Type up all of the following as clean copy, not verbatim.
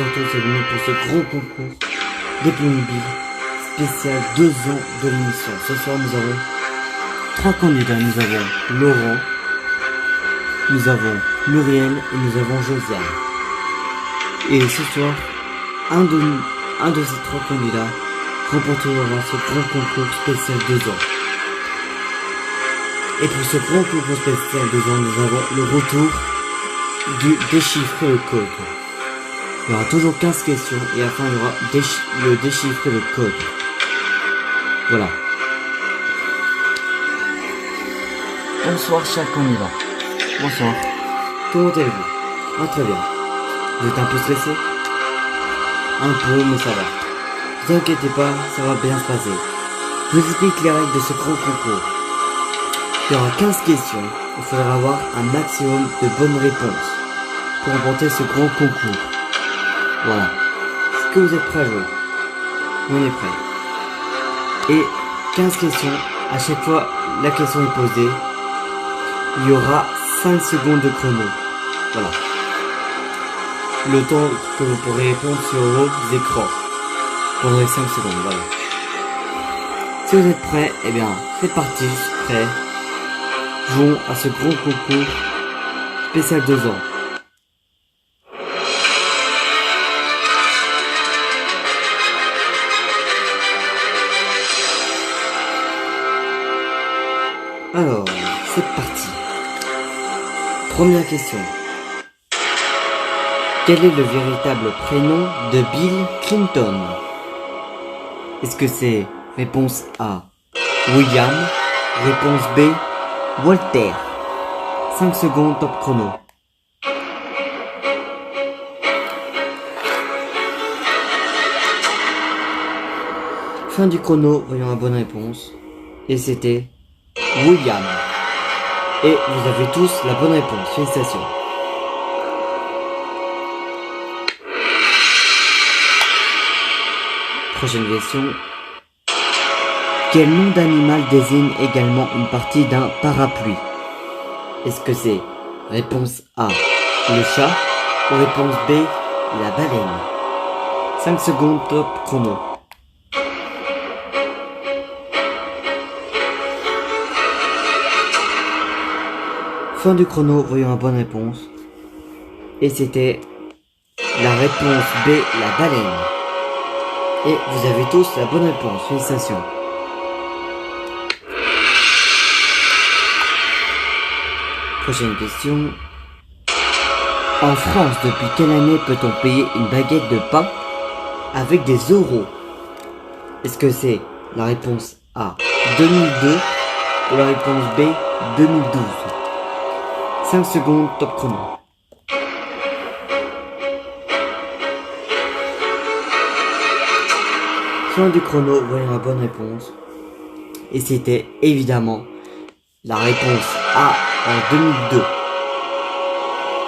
Bonsoir à tous et bienvenue pour ce grand concours des Playmobil spécial 2 ans de l'émission. Ce soir nous avons 3 candidats. Nous avons Laurent, nous avons Muriel et nous avons Josiane. Et ce soir, un de ces 3 candidats remportera ce grand concours spécial 2 ans. Et pour ce grand concours spécial 2 ans, nous avons le retour du déchiffrer le code. Il y aura toujours 15 questions et à la fin il y aura le déchiffrer le code. Voilà. Bonsoir chers candidats. Bonsoir. Comment allez-vous? Ah très bien. Vous êtes un peu stressé? Un peu, mais ça va. Ne vous inquiétez pas, ça va bien se passer. Je vous explique les règles de ce grand concours. Il y aura 15 questions. Il faudra avoir un maximum de bonnes réponses pour remporter ce grand concours. Voilà. Est-ce que vous êtes prêts à jouer? On est prêts. Et 15 questions. À chaque fois, la question est posée. Il y aura 5 secondes de chrono. Voilà. Le temps que vous pourrez répondre sur vos écrans. Pendant les 5 secondes, voilà. Si vous êtes prêts, eh bien, c'est parti, je suis prêt. Jouons à ce grand concours spécial 2 ans. Alors, c'est parti. Première question. Quel est le véritable prénom de Bill Clinton? Est-ce que c'est réponse A, William, réponse B, Walter? 5 secondes, top chrono. Fin du chrono, voyons la bonne réponse. Et c'était William. Et vous avez tous la bonne réponse. Félicitations. Prochaine question. Quel nom d'animal désigne également une partie d'un parapluie? Est-ce que c'est réponse A, le chat, ou réponse B, la baleine? 5 secondes, top chrono. Fin du chrono, voyons la bonne réponse. Et c'était la réponse B, la baleine. Et vous avez tous la bonne réponse. Félicitations. Prochaine question. En France, depuis quelle année peut-on payer une baguette de pain avec des euros? Est-ce que c'est la réponse A, 2002, ou la réponse B, 2012? 5 secondes, top chrono. Fin du chrono, voyons la bonne réponse. Et c'était évidemment la réponse A en 2002.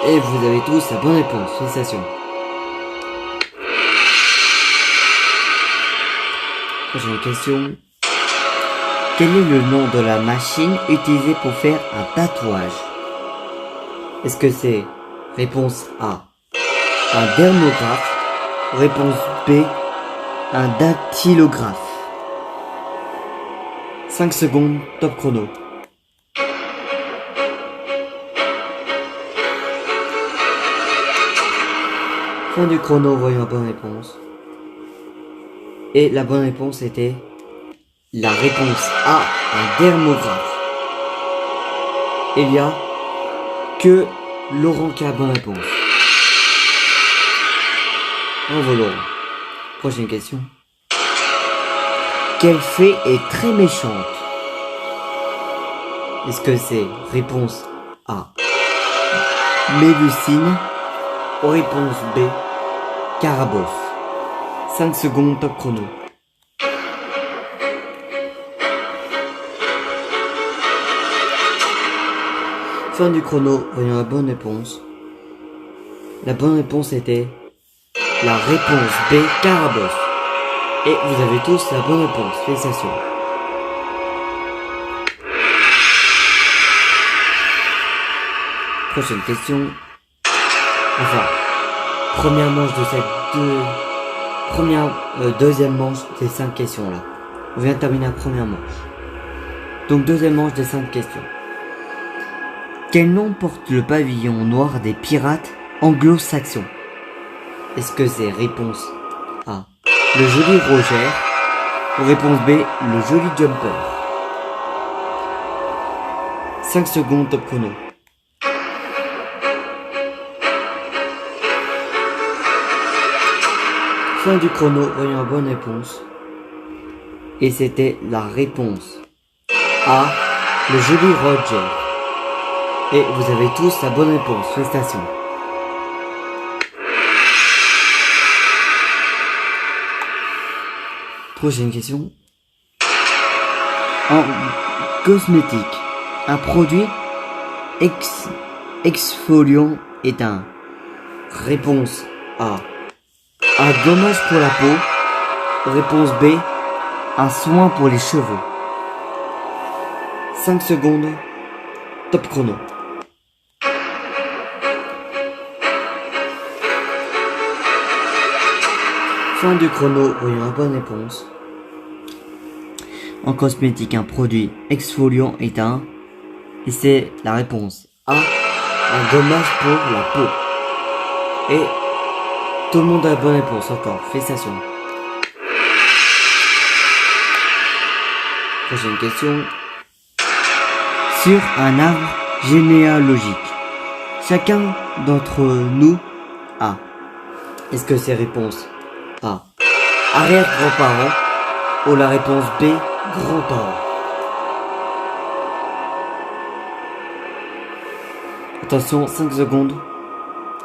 Et vous avez tous la bonne réponse. Félicitations. Prochaine question. Quel est le nom de la machine utilisée pour faire un tatouage? Est-ce que c'est réponse A, un dermographe, réponse B, un dactylographe? 5 secondes, top chrono. Fin du chrono, voyons la bonne réponse. Et la bonne réponse était la réponse A, un dermographe. Il y a que Laurent qui a la bonne réponse. Bravo Laurent. Prochaine question. Quelle fée est très méchante? Est-ce que c'est réponse A, Mélusine, ou réponse B, Carabosse? 5 secondes, top chrono. Fin du chrono, voyons la bonne réponse. La bonne réponse était la réponse B, Carabosse. Et vous avez tous la bonne réponse. Félicitations. Prochaine question. Enfin, première manche de cette deuxième manche des 5 questions là. On vient de terminer la première manche. Donc deuxième manche des 5 questions. Quel nom porte le pavillon noir des pirates anglo-saxons? Est-ce que c'est réponse A, le joli Roger, ou réponse B, le joli Jumper? 5 secondes, top chrono. Fin du chrono, voyons la bonne réponse. Et c'était la réponse A, le joli Roger. Et vous avez tous la bonne réponse. Félicitations. Prochaine question. En cosmétique, un produit exfoliant est un réponse A, un gommage pour la peau. Réponse B, un soin pour les cheveux. 5 secondes. Top chrono. Fin du chrono, voyons la bonne réponse. En cosmétique, un produit exfoliant est un... Et c'est la réponse A, un gommage pour la peau. Et tout le monde a la bonne réponse encore. Félicitations. Prochaine question. Sur un arbre généalogique, chacun d'entre nous a... Est-ce que c'est réponse A, arrière-grands-parents, ou la réponse B, grands-parents? Attention, 5 secondes.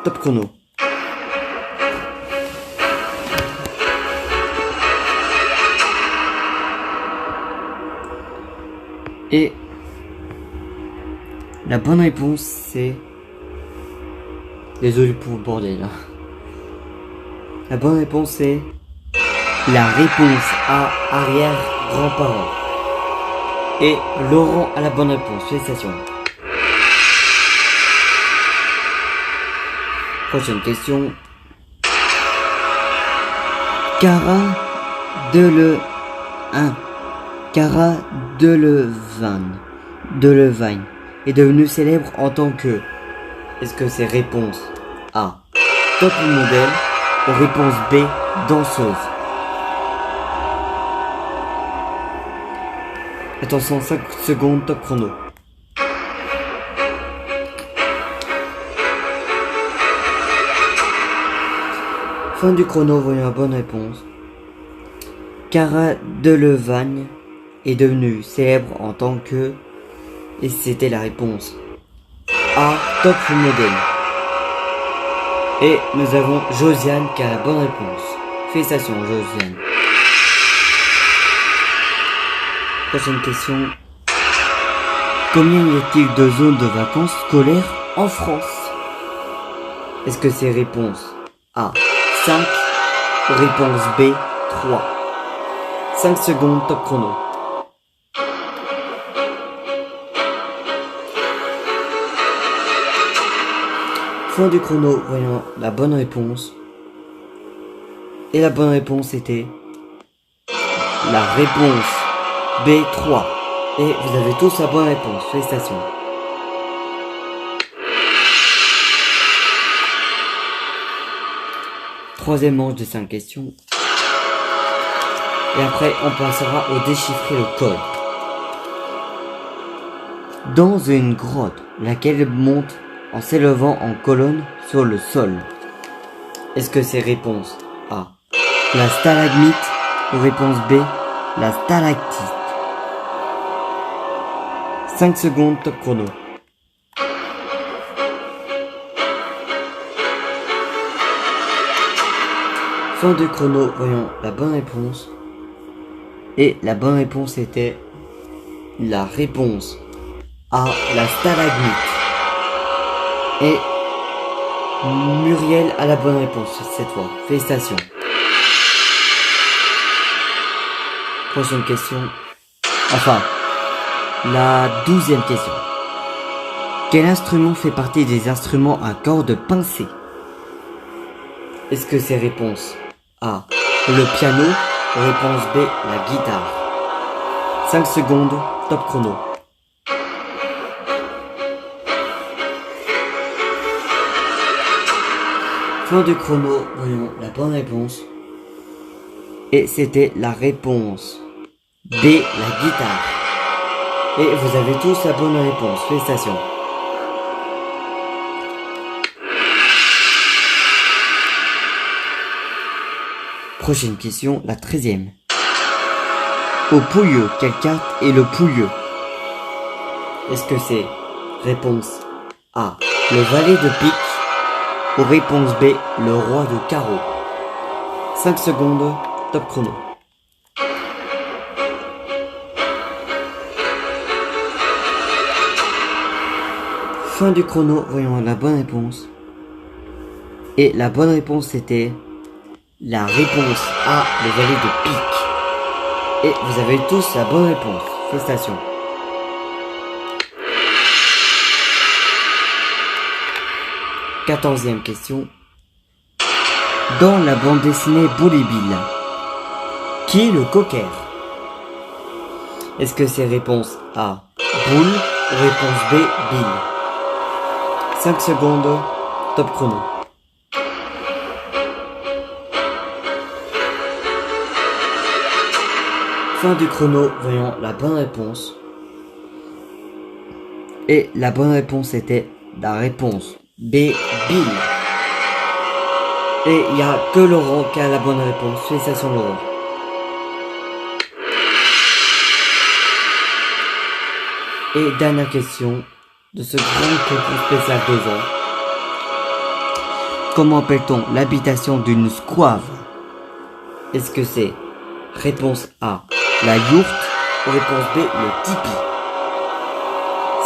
Top chrono. Et la bonne réponse c'est... Désolé pour le bordel là. La bonne réponse c'est la réponse A, arrière-grands-parents. Et Laurent a la bonne réponse. Félicitations. Prochaine question. Cara Delevingne est devenu célèbre en tant que... Est-ce que c'est réponse A, top modèle, ou réponse B, danseuse? Attention, 5 secondes, top chrono. Fin du chrono, voyons la bonne réponse. Cara Delevingne est devenue célèbre en tant que... Et c'était la réponse A, top modèle. Et nous avons Josiane qui a la bonne réponse. Félicitations Josiane. Prochaine question. Combien y a-t-il de zones de vacances scolaires en France? Est-ce que c'est réponse A, 5, réponse B, 3. 5 secondes, top chrono. Fin du chrono, voyons la bonne réponse. Et la bonne réponse était la réponse B3. Et vous avez tous la bonne réponse. Félicitations. Troisième manche de 5 questions. Et après, on passera au déchiffrer le code. Dans une grotte, laquelle monte en s'élevant en colonne sur le sol. Est-ce que c'est réponse A, la stalagmite, ou réponse B, la stalactite? 5 secondes, top chrono. Fin du chrono, voyons la bonne réponse. Et la bonne réponse était la réponse A, la stalagmite. Et Muriel a la bonne réponse cette fois. Félicitations. Prochaine question. Enfin, la 12e question. Quel instrument fait partie des instruments à cordes pincées? Est-ce que c'est réponse A, le piano, ou réponse B, la guitare? 5 secondes, top chrono. Fin du chrono, voyons la bonne réponse. Et c'était la réponse B, la guitare. Et vous avez tous la bonne réponse, félicitations. Prochaine question, la 13e. Au Pouilleux, quelle carte est le Pouilleux? Est-ce que c'est réponse A, le valet de pique, ou réponse B, le roi de carreau? 5 secondes, top chrono. Fin du chrono, voyons la bonne réponse. Et la bonne réponse c'était la réponse A, le valet de pique. Et vous avez tous la bonne réponse. Félicitations. Quatorzième question. Dans la bande dessinée Bully Bill, qui est le cocker? Est-ce que c'est réponse A, Bull, ou réponse B, Bill? 5 secondes, top chrono. Fin du chrono, voyons la bonne réponse. Et la bonne réponse était la réponse B, Bill. Et il n'y a que Laurent qui a la bonne réponse. Félicitations Laurent. Et dernière question de ce grand concours spécial 2 ans. Comment appelle-t-on l'habitation d'une squave? Est-ce que c'est réponse A, la yourte, ou réponse B, le tipi?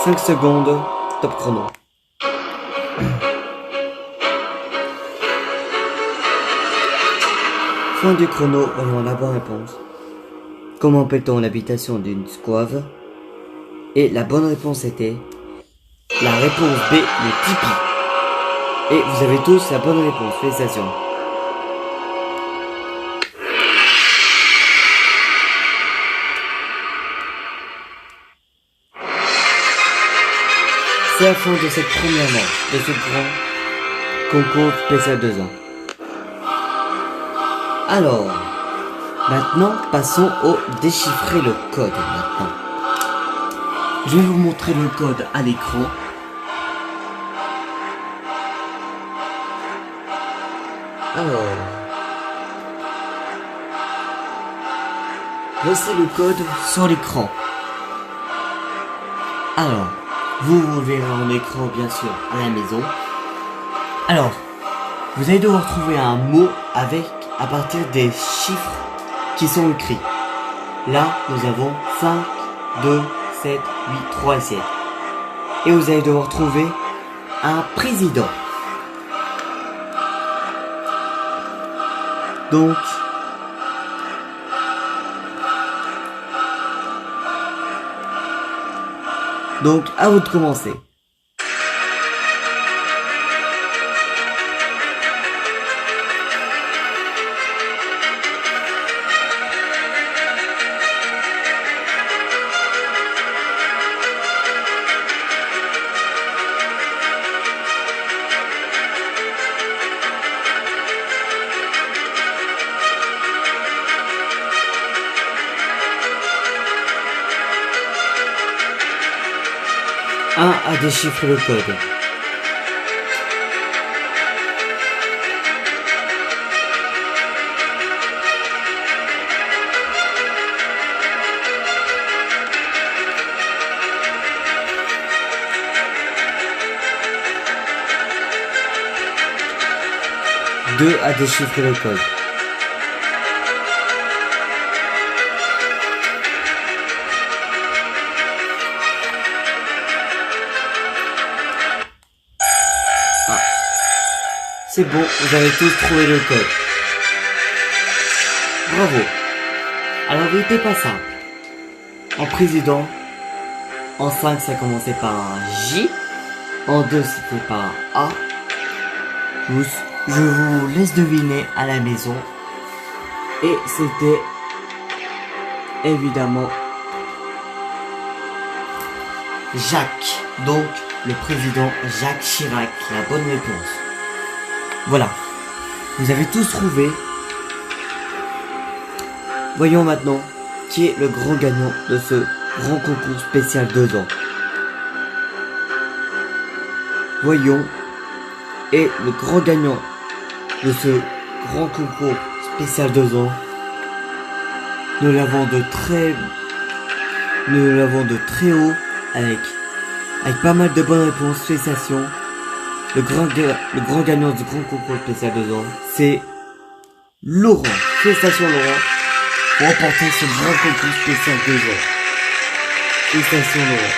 5 secondes, top chrono. Fin du chrono, voyons la bonne réponse. Comment appelle-t-on l'habitation d'une squave? Et la bonne réponse était la réponse B, le tipi. Et vous avez tous la bonne réponse, félicitations. C'est la fin de cette première manche de ce grand concours spécial 2 ans. Alors, maintenant passons au déchiffrer le code maintenant. Je vais vous montrer le code à l'écran. Alors, voici le code sur l'écran. Alors, vous verrez en écran bien sûr à la maison. Alors, vous allez devoir trouver un mot à partir des chiffres qui sont écrits. Là, nous avons 5, 2, 7, 8, 3 et 7. Et vous allez devoir trouver un président. Donc, à vous de commencer. Un à déchiffrer le code. Deux à déchiffrer le code. C'est bon, vous avez tous trouvé le code. Bravo. Alors il n'était pas simple. En président, en 5 ça commençait par un J, en 2 c'était par un A, plus Je vous laisse deviner à la maison. Et c'était évidemment Jacques. Donc le président Jacques Chirac. La bonne réponse. Voilà. Vous avez tous trouvé. Voyons maintenant qui est le grand gagnant de ce grand concours spécial 2 ans. Voyons. Et le grand gagnant de ce grand concours spécial 2 ans. Nous l'avons de très haut avec pas mal de bonnes réponses. Félicitations. Le grand gagnant du grand concours spécial 2 ans, c'est Laurent. Félicitations Laurent pour remporter ce grand concours spécial 2 ans. Félicitations Laurent.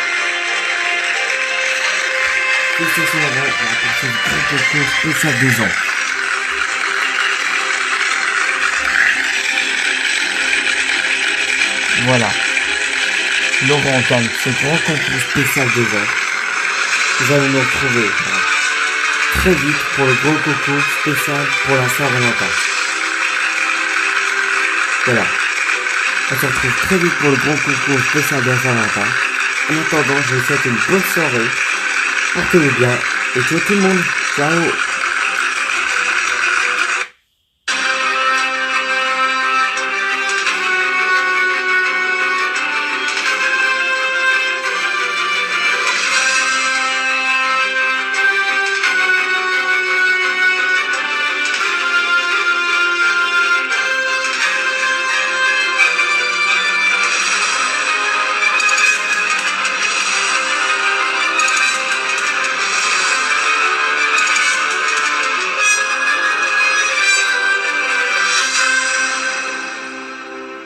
Félicitations Laurent pour remporter le grand concours spécial 2 ans. Voilà. Laurent gagne ce grand concours spécial 2 ans. Nous allons nous retrouver très vite pour le grand concours spécial pour la Saint-Valentin. Voilà. On se retrouve très vite pour le grand concours spécial de la Saint-Valentin. En attendant, je vous souhaite une bonne soirée. Portez-vous bien et ciao tout le monde. Ciao.